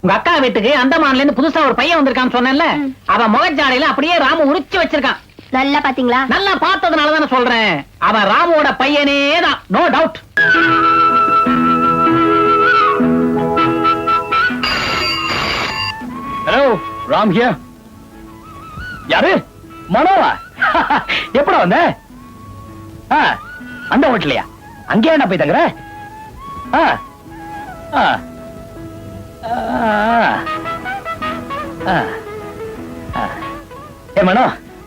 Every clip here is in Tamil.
உங்க அக்கா வீட்டுக்கு அந்தமான்ல இருந்து புதுசா ஒரு பையன் வந்திருக்கான்னு சொன்னேன்ல, அவன் முகஜாடையில அப்படியே ராமு உரிச்சு வச்சிருக்கான். நல்லா பாத்தீங்களா? நல்லா பார்த்ததுனால தானே சொல்றேன், அவன் ராமுவோட பையனே தான், no doubt. Hello, Ram here. யாரு? மனோவா? எப்படா வந்த? அந்த ஹோட்டலையா? அங்கே என்ன போய் தங்குற? மனோ,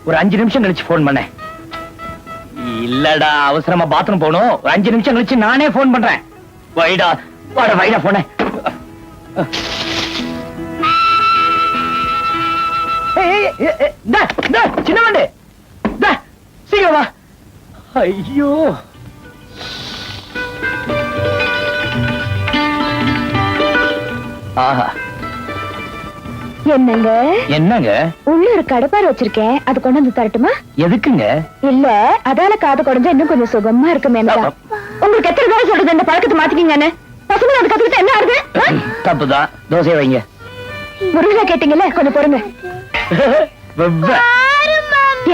ஒரு 5 நிமிஷம் கழிச்சு போன் பண்ண. இல்லடா, அவசரமா பாத்ரூம் போகணும். ஒரு 5 நிமிஷம் கழிச்சு நானே போன் பண்றேன். வைடா வாடா, வைடா போன. சின்ன வண்டு, சீக்கிரம் வா. ஐயோ, ஆஹா. என்னங்க என்னங்க? உள்ள ஒரு கடப்பார் வச்சிருக்கேன், அது கொண்டு வந்து தரட்டுமா? எதுக்குங்க? இல்ல, அதால காது குறைஞ்சா இன்னும் கொஞ்சம் சுகமா இருக்குமே. உங்களுக்கு எத்தனை தடவை சொல்றது இந்த பழக்கத்தை மாத்திக்கீங்கன்னு? பசங்க அது கத்துக்கிட்டு என்ன ஆகுது? தப்புதான். தோசை வைங்க. முருகா கேட்டீங்கல்ல, கொஞ்சம் பொறுங்க.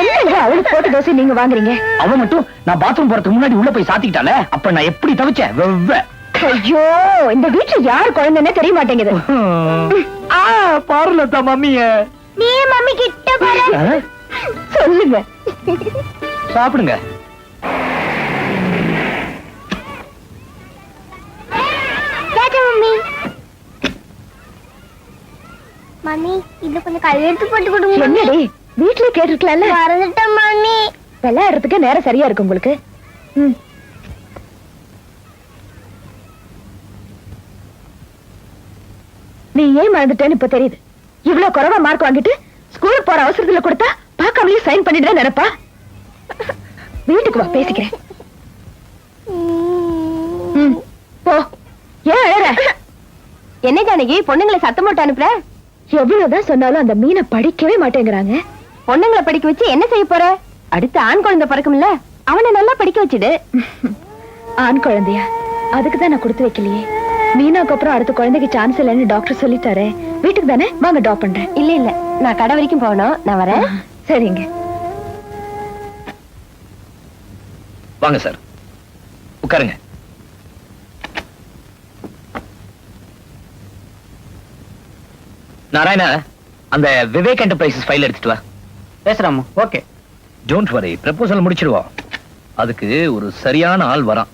என்னங்க அவளுக்கு போட்ட தோசை நீங்க வாங்குறீங்க? அவ மட்டும் நான் பாத்ரூம் போறதுக்கு முன்னாடி உள்ள போய் சாத்திக்கிட்டால, அப்ப நான் எப்படி தவிச்சேன்? ஐயோ, இந்த வீட்டுல யாரு குழந்தைன்னே தெரிய மாட்டேங்குது. பாருலத்தா மம்மிய. நீ மம்மி கிட்ட பாரு. சொல்லுங்க. சாப்பிடுங்க. மம்மி மம்மி இது கொஞ்சம் கையெழுத்து போட்டு கொடுங்க. என்னடி வீட்லயே கேட்டுக்கலாம்ல? மறந்துட்டேன் மம்மி. விளையாடுறதுக்கு நேரம் சரியா இருக்கு உங்களுக்கு. நீ ஏன் மறந்துட்டேன்னு இப்ப தெரியுது. இவ்வளவு குறைவா மார்க் வாங்கிட்டு ஸ்கூலுக்கு போற அவசரத்துல கொடுத்தா பார்க்காமலே சைன் பண்ணிட்டு நினைப்பா. வீட்டுக்கு வா, பேசிக்கிறேன். போ. ஏன் அழற? என்ன ஜானகி, பொண்ணுங்களை சத்தம் போட்டு அனுப்புற? எவ்வளவுதான் சொன்னாலும் அந்த மீனை படிக்கவே மாட்டேங்கிறாங்க. பொண்ணுங்களை படிக்க வச்சு என்ன செய்ய போற? அடுத்து ஆண் குழந்தை பிறக்கும்ல, அவனை நல்லா படிக்க வச்சுடு. ஆண் குழந்தையா? அதுக்குதான் நான் கொடுத்து வைக்கலையே. மீனாக்கு அப்புறம் அடுத்த குழந்தைக்கு சான்ஸ் இல்லைன்னு டாக்டர் சொல்லிட்டாரு. வீட்டுக்கு தானே, வாங்க ட்ராப் பண்றேன். இல்ல இல்ல, நான் கடை வரைக்கும் போகணும், நான் வரேன். சரிங்க. வாங்க சார், உட்காருங்க. நாராயணா, அந்த விவேக் என்டர்பிரைசஸ் ஃபைல் எடுத்துட்டு வா. பேசுறாம. ஓகே, டோன்ட் வரி, ப்ரப்போசல் முடிச்சிடுவோம். அதுக்கு ஒரு சரியான ஆள் வரான்.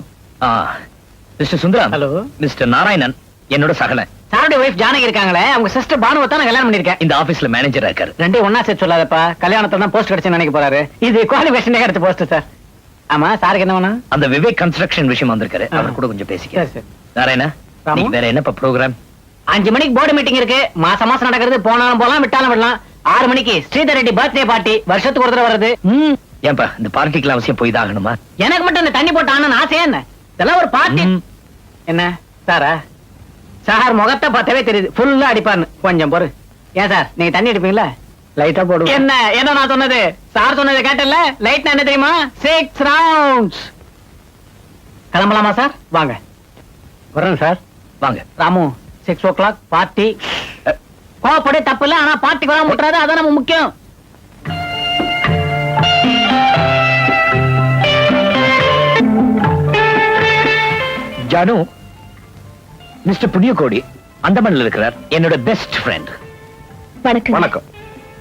Mister Sundaram. Hello. Mister Narayanan என்னோட சகலன். சாருடைய வைஃப் ஜானகி இருக்காங்களே, அவங்க சிஸ்டர் பானுவை தான் நான் கல்யாணம் பண்ணிருக்கேன். இந்த ஆபீஸ்ல மேனேஜரா இருக்காரு. ரெண்டே ஒன்னா சேர்த்து சொல்லாதப்பா, கல்யாணத்துல தான் போஸ்ட் கிடைச்சு நினைக்க போறாரு. இது குவாலிஃபிகேஷன் கிடைச்ச போஸ்ட் சார். ஆமா, சாருக்கு என்ன வேணும்? அந்த விவேக் கன்ஸ்ட்ரக்ஷன் விஷயம் வந்திருக்காரு, அவர் கூட கொஞ்சம் பேசிக்க. நாராயணா, நீங்க வேற என்னப்பா ப்ரோக்ராம்? 5 மணிக்கு போர்டு மீட்டிங் இருக்கு, மாசம் மாசம் நடக்கிறது. போனாலும் போலாம், விட்டாலும் விடலாம். 6 மணிக்கு ஸ்ரீதர் ரெட்டி பர்த்டே பார்ட்டி, வருஷத்துக்கு ஒரு தடவை வருது. ஏன்பா இந்த பார்ட்டிக்கு அவசியம் போய் தான் ஆகணுமா? எனக்கு மட்டும் இந்த தண்ணி போட்டு ஆனு ஆசையா என்ன? இதெல்லாம் ஒரு பார்ட்டி என்ன சாரா? சார் முகத்தை பார்த்தாவே தெரியுது ஃபுல்லா அடிப்பான்னு. கொஞ்சம் பொறு. ஏன் சார், நீங்க தண்ணி அடிப்பீங்களா? லைட்டா போடு. என்ன என்ன நான் சொன்னது? சார் சொன்னதை கேட்டல. லைட் என்ன தெரியுமா? 6 ரவுண்ட்ஸ். கிளம்பலாமா சார்? வாங்க. வரேன் சார். வாங்க. Ramu, 6 o'clock party. கோவப்பட தப்பு இல்ல, ஆனா பார்ட்டிக்கு வர முட்டுறாது, அதான் நம்ம முக்கியம். ஜானு, மிஸ்டர் புண்ணியகோடி அந்தமான்ல இருக்கிறார், என்னோட பெஸ்ட் ஃப்ரெண்ட். வணக்கம். வணக்கம்.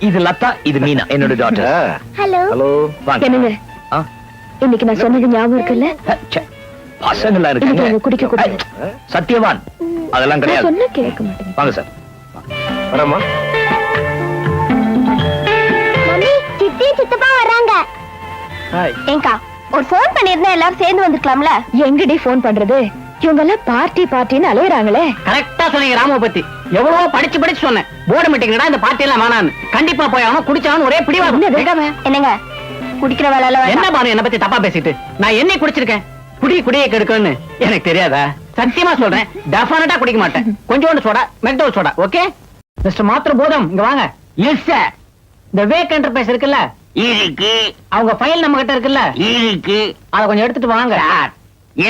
இது லதா, இது மீனா, என்னோட டாட்டர். ஹலோ. ஹலோ. வாங்க. என்னங்க, இன்னைக்கு நான் சொன்னது ஞாபகம் இருக்குல்ல? பசங்களா இருக்காங்க, இருக்காங்க. குடிக்க கூடாது. சத்தியவான் அதெல்லாம் கிடையாது. சொன்ன கேட்க மாட்டேங்க. வாங்க சார். வரமா. மம்மி, சித்தி சித்தப்பா வராங்க. ஹாய். ஏங்கா, ஒரு ஃபோன் பண்ணிருந்தா எல்லாரும் சேர்ந்து வந்துக்கலாம்ல? எங்கடி ஃபோன் பண்றது? இவங்க எல்லாம் பார்ட்டி பார்ட்டின்னு அலையறாங்களே. கரெக்டா சொன்னீங்க ராமுவை பத்தி. எவ்வளவோ படிச்சு படிச்சு சொன்னேன், போர்டு மீட்டிங்டா இந்த பார்ட்டி எல்லாம் வேணான்னு. கண்டிப்பா போய் அவன் குடிச்சான்னு ஒரே பிடிவாதம். என்னங்க குடிக்கிற வேலை என்ன பாரு, என்ன பத்தி தப்பா பேசிட்டு. நான் என்ன குடிச்சிருக்கேன்? குடியை கெடுக்கணும்னு எனக்கு தெரியாதா? சத்தியமா சொல்றேன், டெஃபினட்டா குடிக்க மாட்டேன். கொஞ்சோண்டு soda, McDowell soda. Okay mister மாத்திர போதும், இங்க வாங்க. Yes sir. இந்த வேக் என்டர்பிரைஸ் இருக்குல்ல, இருக்கு. அவங்க ஃபைல் நம்ம கிட்ட இருக்குல்ல, இருக்கு. அத கொஞ்சம் எடுத்துட்டு வாங்க.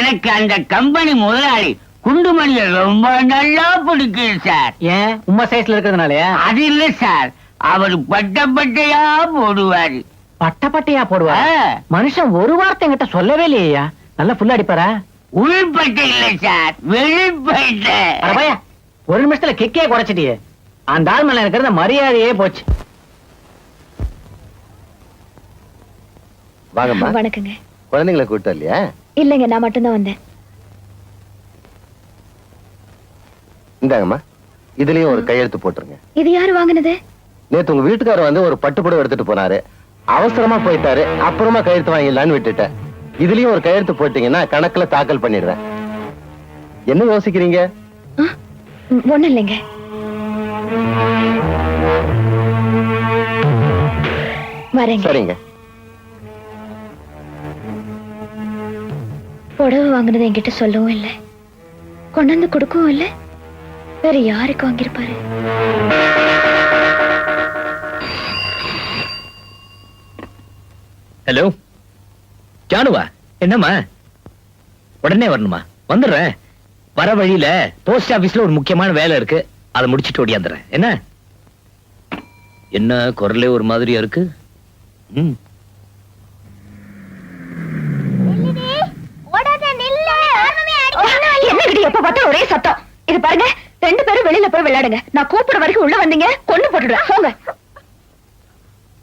எனக்கு அந்த கம்பெனி முதலாளி குண்டுமணியை ரொம்ப நல்லா பிடிக்கும் சார். ஏன் உம்மா சைஸ்ல இருக்கிறதுனாலயா? அது இல்ல சார், அவர் பட்ட பட்டையா போடுவாரு. பட்ட பட்டையா போடுவா? மனுஷன் ஒரு வார்த்தை என்கிட்ட சொல்லவே இல்லையா? நல்லா ஃபுல்லா அடிப்பாரா? உள்பட்டை இல்ல சார், வெளிப்பட்டை. அட பையா, ஒரு நிமிஷத்துல கிக்கே குறைச்சிட்டியே. அந்த ஆள் மேல இருக்கிற மரியாதையே போச்சு. வாங்கம்மா. வணக்கங்க. குழந்தைங்களை கூட்டு இல்லையா? இல்லைங்க, நான் மட்டும்தான் வந்தேன். இந்தாங்கம்மா, இதுலயும் ஒரு கையெழுத்து போட்டுருங்க. இது யாரு வாங்குனது? நேத்து உங்க வீட்டுக்காரர் வந்து ஒரு பட்டுப்புடவை எடுத்துட்டு போனாரு. அவசரமா போயிட்டாரு, அப்புறமா கையெழுத்து வாங்கிடலான்னு விட்டுட்டேன். இதுலயும் ஒரு கையெழுத்து போட்டீங்கன்னா கணக்குல தாக்கல் பண்ணிடுறேன். என்ன யோசிக்கிறீங்க? ஒண்ணும் இல்லைங்க. வரேங்க. சரிங்க. புடவை வாங்குனது என்கிட்ட சொல்லவும் இல்லை, கொண்டு வந்து கொடுக்கவும் இல்லை. வேற யாருக்கு வாங்கியிருப்பாரு? ஹலோ ஜானுவா, என்னம்மா உடனே வரணுமா? வந்துடுறேன். வர வழியில போஸ்ட் ஆபீஸ்ல ஒரு முக்கியமான வேலை இருக்கு, அதை முடிச்சிட்டு ஓடியாந்துறேன். என்ன என்ன குரலே ஒரு மாதிரியா இருக்கு? ம். என்னடி எப்ப பார்த்தா ஒரே சத்தம்? இது பாருங்க, 2 பேரும் வெளியில போய் விளையாடுங்க. நான் கூப்பிட வரைக்கும் உள்ள வந்தீங்க கொண்டு போட்டுடுறேன். போங்க.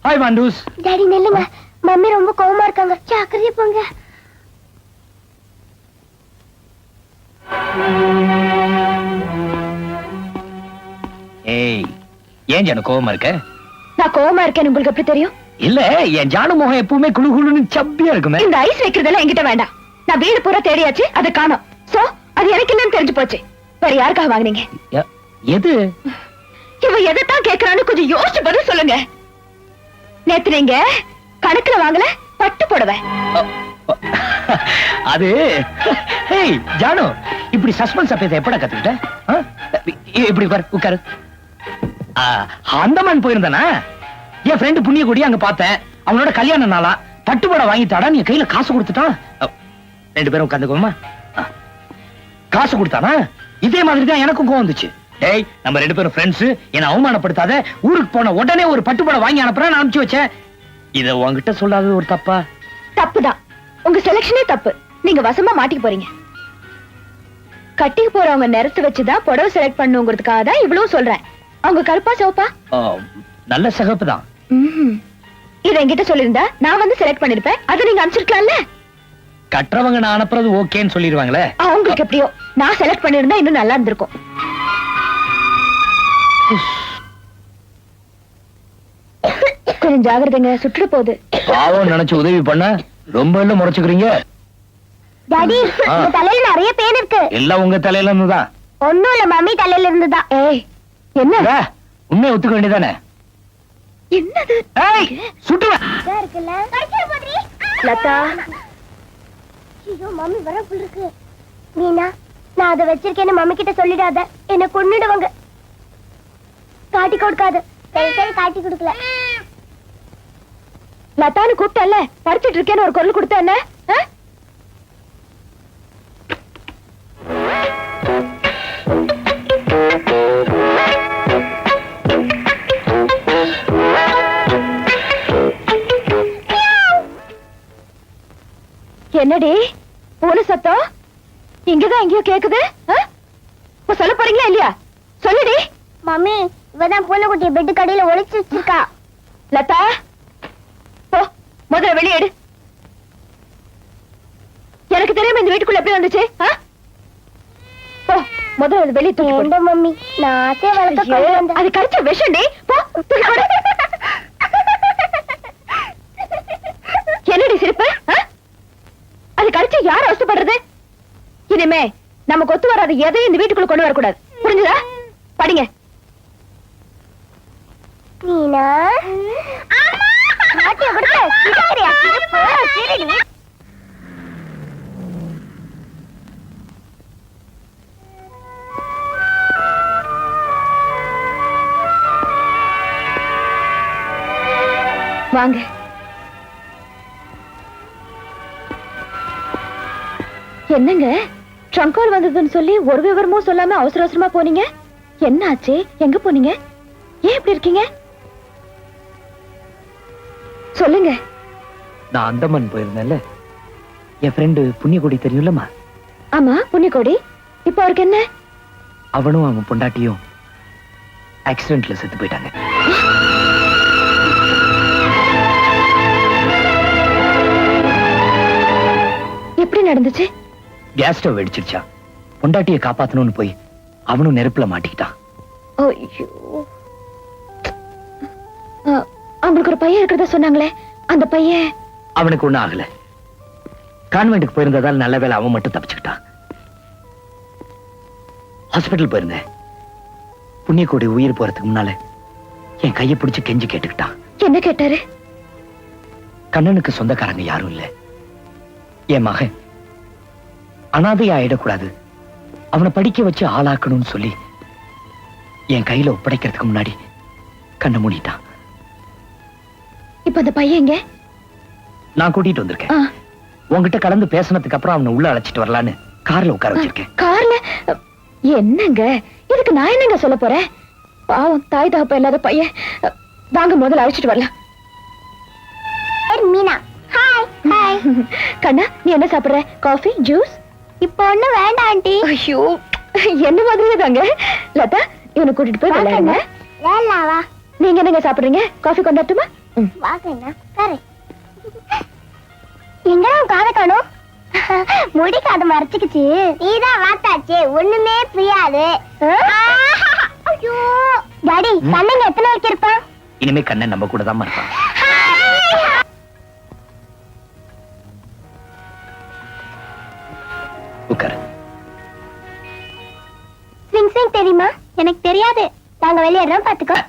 ஹாய் மாண்டூஸ். டாடி நில்லுங்க, மம்மி ரொம்ப கோவமா இருக்காங்க. ஜாக்கிரதையா போங்க. ஏய், ஏன் ஜானு கோவமா இருக்க? நான் கோவமா இருக்கேன்னு உங்களுக்கு எப்படி தெரியும்? இல்ல, என் ஜானு முகம் எப்பவுமே குளு குளுன்னு சப்பியா இருக்குமே. இந்த ஐஸ் வைக்கிறதெல்லாம் என்கிட்ட வேண்டாம். நான் வீடு பூரா தேடியாச்சு, அதை காணோம். சோ அது எனக்கு இல்லன்னு தெரிஞ்சு போச்சு. வேற யாருக்காக வாங்குனீங்க? எது? இவ எதைத்தான் கேக்குறான்னு கொஞ்சம் யோசிச்சு பதில் சொல்லுங்க. நேத்து நீங்க கணக்குல வாங்கல பட்டு புடவை. அது ஏய் ஜானு, இப்படி சஸ்பென்ஸ் அப்பேத எப்படா கத்துக்கிட்ட? இப்படி உட்காரு. அந்தமான் போயிருந்தானா? என் ஃப்ரெண்டு புண்ணியகுடி அங்க பார்த்தேன். அவனோட கல்யாண நாளா, பட்டுப்புடவை வாங்கி தாடா, நீ கையில காசு கொடுத்துட்டான். 2 பேரும் உட்காந்துக்கோமா. காசு கொடுத்தானா? இதே மாதிரி தான் எனக்கும் கோவம் வந்துச்சு. டேய், நம்ம 2 பேரும் ஃப்ரெண்ட்ஸ், என்ன அவமானப்படுத்தாத. ஊருக்கு போன உடனே ஒரு பட்டுப்புடவை வாங்கி அனுப்புறேன் நான் அனுப்பிச்சு வச்சேன். இத உன்கிட்ட சொல்லாதது ஒரு தப்பா? தப்புதான். உங்க செலக்ஷனே தப்பு. நீங்க வசமா மாட்டிக்க போறீங்க. கட்டிக்கு போறவங்க நிறத்து வச்சுதான் புடவை செலக்ட் பண்ணுங்கிறதுக்காக தான் இவ்வளவு சொல்றேன். அவங்க கருப்பா சிவப்பா? நல்ல சிகப்பு தான். இத என்கிட்ட சொல்லிருந்தா நான் வந்து செலக்ட் பண்ணிருப்பேன். அதை நீங்க அனுப்பிச்சிருக்கலாம்ல. கற்றவங்க நான் அனுப்புறது ஓகேன்னு சொல்லிடுவாங்களே. அவங்களுக்கு எப்படியோ, நான் செலக்ட் பண்ணிருந்தா இன்னும் நல்லா இருந்திருக்கும். கொஞ்சம் ஜாகிரதைங்க, சுற்றுட போகுது. பாவம் நினைச்சு உதவி பண்ண ரொம்ப எல்லாம் முறைச்சுக்கிறீங்க. டாடி, உங்க தலையில நிறைய பேன் இருக்கு. எல்லாம் உங்க தலையில இருந்துதான். ஒண்ணும் இல்ல, மம்மி தலையில இருந்துதான். ஏய், என்ன உண்மையை ஒத்துக்க வேண்டியதானே? என்னது? ஏய், சுட்டுவேன். லதா, ஐயோ மம்மி வர புல் இருக்கு. மீனா, நான் அதை வச்சிருக்கேன்னு மம்மி கிட்ட சொல்லிடாத, என்ன கொன்னுடுவாங்க. காட்டி கொடுக்காத. சரி சரி, காட்டி கொடுக்கல. லதான்னு கூப்பிட்டல, படிச்சிட்டு இருக்கேன்னு ஒரு குரல் கொடுத்த என்ன? என்னடி பூனை சத்தம் இங்கதான் எங்கேயோ கேக்குது? சொல்ல போறீங்களா இல்லையா? சொல்லுடி. மம்மி, இவதான் பூனைக்குட்டிய பெட்டு கடையில ஒளிச்சு வச்சிருக்கா. லதா, போ முதல்ல வெளியேடு. எனக்கு தெரியாம இந்த வீட்டுக்குள்ள எப்படி வந்துச்சு? போ முதல்ல வெளியே தூக்கி போடு. மம்மி, நான் ஆசையா வளர்க்க அது கடிச்ச விஷம். போ தூக்கி போடு. என்னடி சிரிப்பு? அது கடிச்சு யார் அவசப்படுறது? இனிமே நமக்கு ஒத்து வராது எதையும் இந்த வீட்டுக்குள்ள கொண்டு வரக்கூடாது. புரிஞ்சுதா? படிங்க. மீனா, வாங்க. என்னங்க ட்ரங்க் கால் வந்ததுன்னு சொல்லி ஒரு விவரமும் சொல்லாம அவசர அவசரமா போனீங்க. என்ன ஆச்சு? எங்க போனீங்க? ஏன் இப்படி இருக்கீங்க? சொல்லுங்க. நான் அந்தமான் போயிருந்தேன்ல, என் ஃப்ரெண்டு புண்ணியகுடி தெரியும்லம்மா? ஆமா, புண்ணியகோடி. இப்ப அவருக்கு என்ன? அவனும் அவன் பொண்டாட்டியும் ஆக்சிடென்ட்ல செத்து போயிட்டாங்க. எப்படி நடந்துச்சு? கேஸ் ஸ்டவ் வெடிச்சிருச்சா, பொண்டாட்டியை காப்பாத்தணும்னு போய் அவனும் நெருப்புல மாட்டிக்கிட்டான். ஐயோ. அவங்களுக்கு ஒரு பையன் இருக்கிறதா சொன்னாங்களே, அந்த பையன்? அவனுக்கு ஒண்ணும் ஆகல. கான்வென்ட்டுக்கு போயிருந்ததால் நல்ல வேளை அவன் மட்டும் தப்பிச்சுக்கிட்டான். ஹாஸ்பிட்டல் போயிருந்தேன். புண்ணியகோடி உயிர் போறதுக்கு முன்னால என் கையை பிடிச்சு கெஞ்சி கேட்டுக்கிட்டான். என்ன கேட்டாரு? கண்ணனுக்கு சொந்தக்காரங்க யாரும் இல்ல, என் மகன் அனாதையா ஆயிடக்கூடாது, அவனை படிக்க வச்சு ஆளாக்கணும்னு சொல்லி என் கையில ஒப்படைக்கிறதுக்கு முன்னாடி கண்ணை மூடிட்டான். இப்ப அந்த பையன் எங்க? நான் கூட்டிட்டு வந்திருக்கேன். உன்கிட்ட கலந்து பேசினதுக்கு அப்புறம் அவனை உள்ள அழைச்சிட்டு வரலான்னு கார்ல உட்கார வச்சிருக்கேன். கார்ல? என்னங்க இதுக்கு நான் என்னங்க சொல்ல போறேன்? பாவம், தாய் தகப்ப இல்லாத பையன். வாங்க முதல்ல அழைச்சிட்டு வரலாம். மீனா, ஹாய். ஹாய். கண்ணா, நீ என்ன சாப்பிடுற? Coffee, juice? இப்போ ஒண்ணும் வேண்டாம் ஆண்டி. ஐயோ, என்ன மாதிரியே தாங்க. லதா, இவனை கூட்டிட்டு போய் விளையாடுங்க. வேண்டாம் வா. நீங்க என்னங்க சாப்பிடுறீங்க? காஃபி கொண்டாட்டுமா? வாங்க சரி. எங்க காதை காணும்? முடி காது மறைச்சுக்குச்சு. நீதான் வாத்தாச்சு, ஒண்ணுமே புரியாது. ஐயோ டாடி, கண்ணங்க எத்தனை வரைக்கும் இருப்பான்? இனிமே கண்ணன் நம்ம கூட தான் இருப்பான். உட்காரு. ஸ்விங் ஸ்விங் தெரியுமா? எனக்கு தெரியாது. நாங்க வெளியேறோம், பாத்துக்கோ.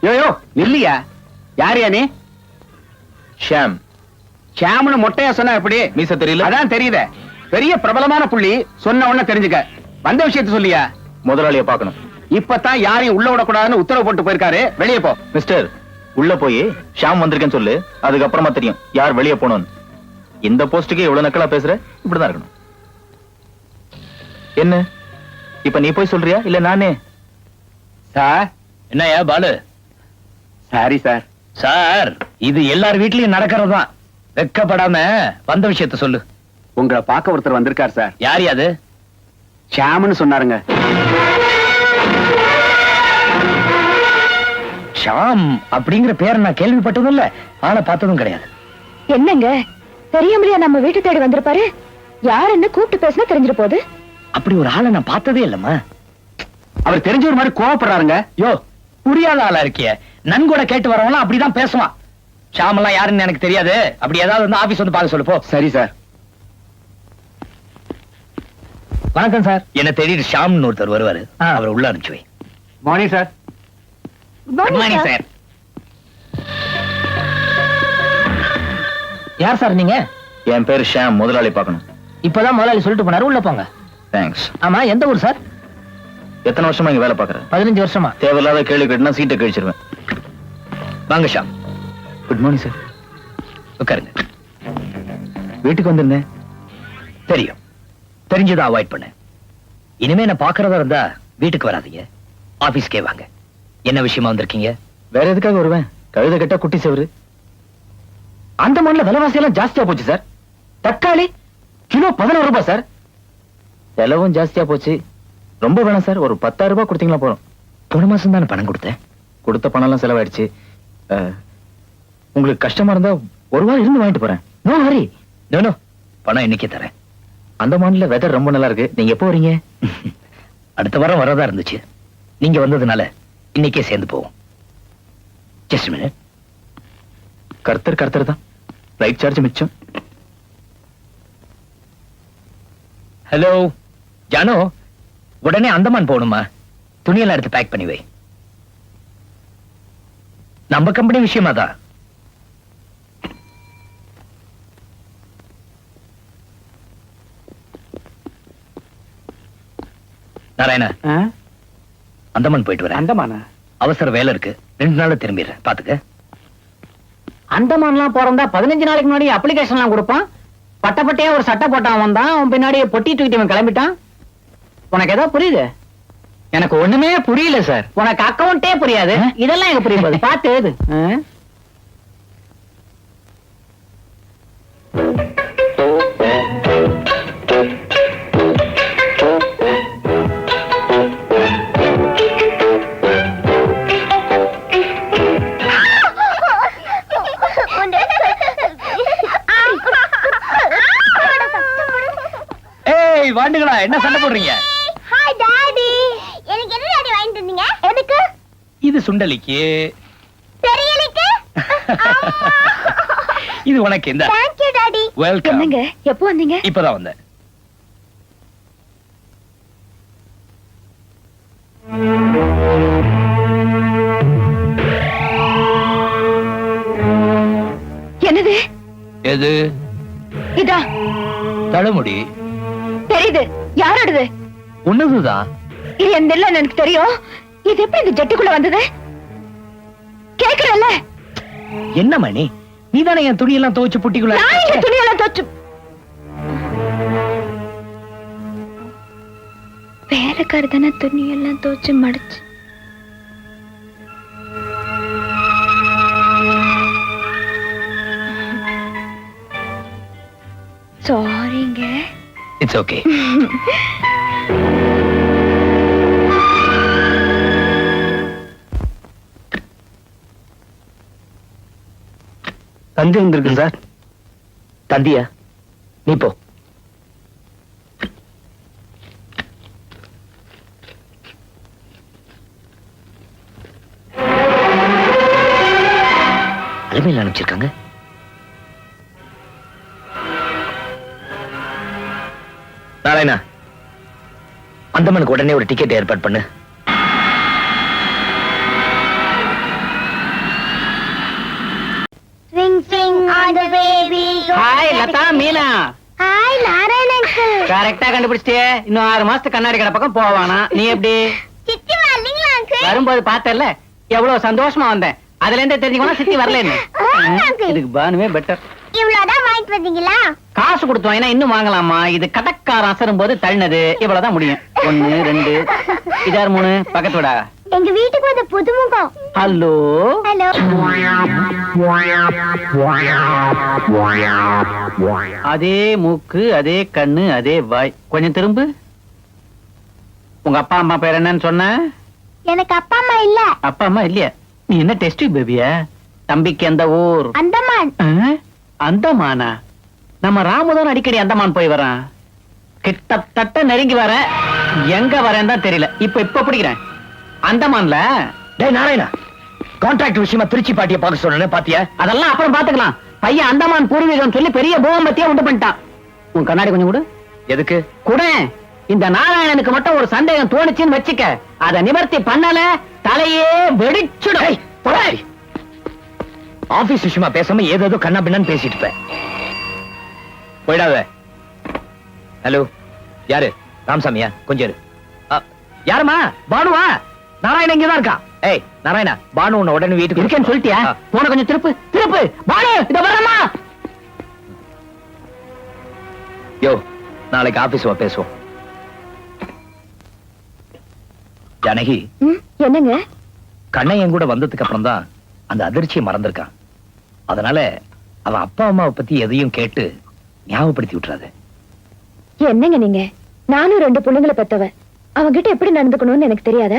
யோயோ நில்லியா. யாரையா நீ? ஷாம். ஷாம்னு மொட்டையா சொன்னா எப்படி? மீச தெரியல? அதான் தெரியுதே, பெரிய பிரபலமான புள்ளி. சொன்ன உடனே தெரிஞ்சுக்க. வந்த விஷயத்த சொல்லியா? முதலாளிய பார்க்கணும். இப்பதான் யாரையும் உள்ள விடக்கூடாதுன்னு உத்தரவு போட்டு போயிருக்காரு. வெளியே போ. மிஸ்டர், உள்ள போய் ஷாம் வந்திருக்கேன்னு சொல்லு. அதுக்கப்புறமா தெரியும் யார் வெளியே போனோன்னு. இந்த போஸ்டுக்கு இவ்வளவு நக்கலா பேசுற? இப்படிதான் இருக்கணும். என்ன இப்ப நீ போய் சொல்றியா இல்ல நானே? சார். என்னையா பாலு? Sorry sir. சார், இது எல்லார் வீட்லயும் நடக்கிறதுதான். வெக்கப்படாம வந்த விஷயத்த சொல்லு. உங்களை பார்க்க ஒருத்தர் வந்திருக்கார் சார். யார் அது? ஷாம்னு சொன்னாருங்க. ஷாம் அப்படிங்கிற பேர் நான் கேள்விப்பட்டதும் இல்ல, ஆளை பார்த்ததும் கிடையாது. என்னங்க தெரியாமலையா நம்ம வீட்டு தேடி வந்திருப்பாரு? யாருன்னு கூப்பிட்டு பேசினா தெரிஞ்சிட போகுது. அப்படி ஒரு ஆளை நான் பார்த்ததே இல்லம்மா. அவர் தெரிஞ்ச ஒரு மாதிரி கோவப்படுறாருங்க. யோ, புரியாத ஆளா இருக்கிய. நன்கூட கேட்டு வரவங்களாம் அப்படிதான் பேசுவான். ஷாம் எல்லாம் யாருன்னு எனக்கு தெரியாது. அப்படி ஏதாவது வந்து ஆபீஸ் வந்து பார்க்க சொல்லு போ. சரி சார். வணக்கம் சார். என்ன தேடிட்டு ஷாம்னு ஒருத்தர் வருவாரு, அவர் உள்ள அனுப்பிச்சு வை. Morning sir. Good morning sir. யார் சார் நீங்க? என் பேரு ஷாம். முதலாளி பார்க்கணும். இப்பதான் முதலாளி சொல்லிட்டு போனாரு, உள்ள போங்க. தேங்க்ஸ். ஆமா, எந்த ஊர் சார்? எத்தனை வருஷமா இங்க வேலை பாக்குறேன்? 15 வருஷமா. தேவையில்லாத கேள்வி கேட்டுனா சீட்டை கழிச்சிருவேன். வாங்க ஷாம். Good morning sir. உட்காருங்க. வீட்டுக்கு வந்திருந்தேன். தெரியும், தெரிஞ்சதை அவாய்ட் பண்ண. இனிமே நான் பாக்குறதா இருந்தா வீட்டுக்கு வராதீங்க, ஆபீஸ்க்கே வாங்க. என்ன விஷயமா வந்திருக்கீங்க? வேற எதுக்காக வருவேன்? கழுத கட்டா குட்டி செவரு. அந்த மண்ணில் விலைவாசி எல்லாம் ஜாஸ்தியா போச்சு சார். தக்காளி கிலோ 11 ரூபாய் சார். செலவும் ஜாஸ்தியா போச்சு. ரொம்ப வேணாம் சார், ஒரு 10,000 ரூபாய் கொடுத்தீங்களா போறோம். போன மாசம் தானே பணம் கொடுத்தேன். கொடுத்த பணம் எல்லாம் செலவாயிடுச்சு. உங்களுக்கு கஷ்டமா இருந்தா ஒரு வாரம் இருந்து வாங்கிட்டு போறேன். நோ ஹரி. நோ, பணம் இன்னைக்கே தரேன். அந்த மாநில வெதர் ரொம்ப நல்லா இருக்கு. நீங்க எப்போ வரீங்க? அடுத்த வாரம் வரதா இருந்துச்சு. நீங்க வந்ததுனால இன்னைக்கே சேர்ந்து போவோம். Just minute. கர்த்தர் தான். ரைட் சார்ஜ் மிச்சம். ஹலோ ஜானு, உடனே அந்தமான் போகணுமா? துணியெல்லாம் எடுத்து பேக் பண்ணி வை. நம்ம கம்பெனி விஷயமா தான். நாராயணா, ஆ? அந்தமான் போயிட்டு வரேன். அந்தமானா? அவசர வேலை இருக்கு, 2 நாள்ல திரும்பிடுறேன், பாத்துக்க. அந்தமான்லாம் போறதா 15 நாளைக்கு முன்னாடி அப்ளிகேஷன்லாம் கொடுப்பான். பட்டப்பட்டையா ஒரு சட்டை போட்டான் வந்தான், அவன் பின்னாடி பொட்டி தூக்கிட்டு இவன் கிளம்பிட்டான். உனக்கு ஏதோ புரியுது? எனக்கு ஒண்ணுமே புரியல சார். உனக்கு அக்கவுண்டே புரியாது, இதெல்லாம் எனக்கு புரிய போகுது. பார்த்து எழுது. ஏய் வாண்டுகளா, என்ன சண்டை போடுறீங்க? Hi daddy. எனக்கு என்ன டாடி வாங்கிட்டு வந்தீங்க? எதுக்கு? இது சுண்டலிக்கு, தெரியலைக்கு. இது உனக்கு. இந்த தேங்க் யூ டாடி. வெல்கம். என்னங்க எப்போ வந்தீங்க? இப்பதான் வந்தேன். என்னது எது? இதா? தடமுடி தெரியுது. யாரோடது? உன்னதுதான். இது என் இல்ல, எனக்கு தெரியும். இது எப்படி இந்த ஜட்டுக்குள்ள வந்தது? கேக்குறல்ல? என்ன மணி, நீதானே என் துணியெல்லாம் துவைச்சு புட்டிக்குள்ள. நான் இந்த துணியெல்லாம் தோச்சு. வேலைக்காரி தானே துணியெல்லாம் தோச்சு மடிச்சு. சாரிங்க. It's okay. தந்தி வந்திருக்கு சார். தந்தியா? நீ போ. அலுமையில் அனுப்பிச்சிருக்காங்க. நாராயணா, அந்தமனுக்கு உடனே ஒரு டிக்கெட் ஏற்பாடு பண்ணு. Swing swing on the baby. Hi Latha, Meena. Hi Narayana uncle. கரெக்டா கண்டுபிடிச்சிட்டே. இன்னும் 6 மாசத்துக்கு கண்ணாடி கடை பக்கம் போவானா. நீ எப்படி? சித்தி வரலீங்களா அங்கிள்? வரும்போது பார்த்தல எவ்வளவு சந்தோஷமா வந்தேன். அதுல இருந்தே தெரிஞ்சுக்கணும் சித்தி வரலன்னு. இதுக்கு பானுவே பெட்டர். இவ்வளவுதான் வாங்கிட்டு வந்தீங்களா? காசு கொடுத்து வாங்கினா இன்னும் வாங்கலாமா? இது கடக்காரன் அசரும் போது தள்ளினது. இவ்வளவுதான் முடியும். 1 2 இதார் 3 பக்கத்து விடா. எங்க வீட்டுக்கு வந்த புதுமுகம். Hello hello. அதே மூக்கு, அதே கண்ணு, அதே வாய். கொஞ்சம் திரும்பு. உங்க அப்பா அம்மா பேர் என்னன்னு சொன்ன? எனக்கு அப்பா அம்மா இல்ல. அப்பா அம்மா இல்லையா? நீ என்ன டெஸ்ட் பேபியா? தம்பிக்கு எந்த ஊர்? அந்தமான். அந்தமானா? நம்ம ராமுதான் அடிக்கடி அந்தமான் போய் வரான். கிட்டத்தட்ட நெருங்கி வர, எங்க வரேன்னு தான் தெரியல. இப்ப பிடிக்கிறேன். அந்தமான்ல. டேய் நாராயணா, கான்ட்ராக்ட் விஷயமா திருச்சி பாட்டிய பார்க்க சொன்னேன், பாத்தியா? அதெல்லாம் அப்புறம் பாத்துக்கலாம். பையன் அந்தமான் பூர்வீகம் சொல்லி பெரிய பூகம்பத்தையே உண்டு பண்ணிட்டான். உன் கண்ணாடி கொஞ்சம் கொடு. எதுக்கு? கூட இந்த நாராயணனுக்கு மட்டும் ஒரு சந்தேகம் தோணுச்சுன்னு வச்சுக்க, அதை நிவர்த்தி பண்ணல தலையே வெடிச்சுடும். ஆபீஸ் விஷயமா பேசாம ஏதோ கண்ணா பின்னான்னு பேசிட்டு இருப்பேன். போயிடாத. ஹலோ, யாரு? ராமசாமியா? கொஞ்சம் இரு. யாருமா? பானுவா? நாராயணன் இங்கதான் இருக்கா. ஏய் நாராயணா, பானு உன்னை உடனே வீட்டுக்கு இருக்கேன்னு சொல்லிட்டியா? போன கொஞ்சம் திருப்பு. பானு இத வரமா? யோ, நாளைக்கு ஆபீஸ் வா, பேசுவோம். ஜானகி, என்னங்க? கண்ணையன் கூட வந்ததுக்கு அப்புறம் தான் அந்த அதிர்ச்சியை மறந்திருக்கான். அதனால அவன் அப்பா அம்மாவை பத்தி எதையும் கேட்டு ஞாபகப்படுத்தி விட்டுறாது. என்னங்க நீங்க? நானும் 2 பொண்ணுங்களை பெத்தவ. அவங்கிட்ட எப்படி நடந்துக்கணும்னு எனக்கு தெரியாதா?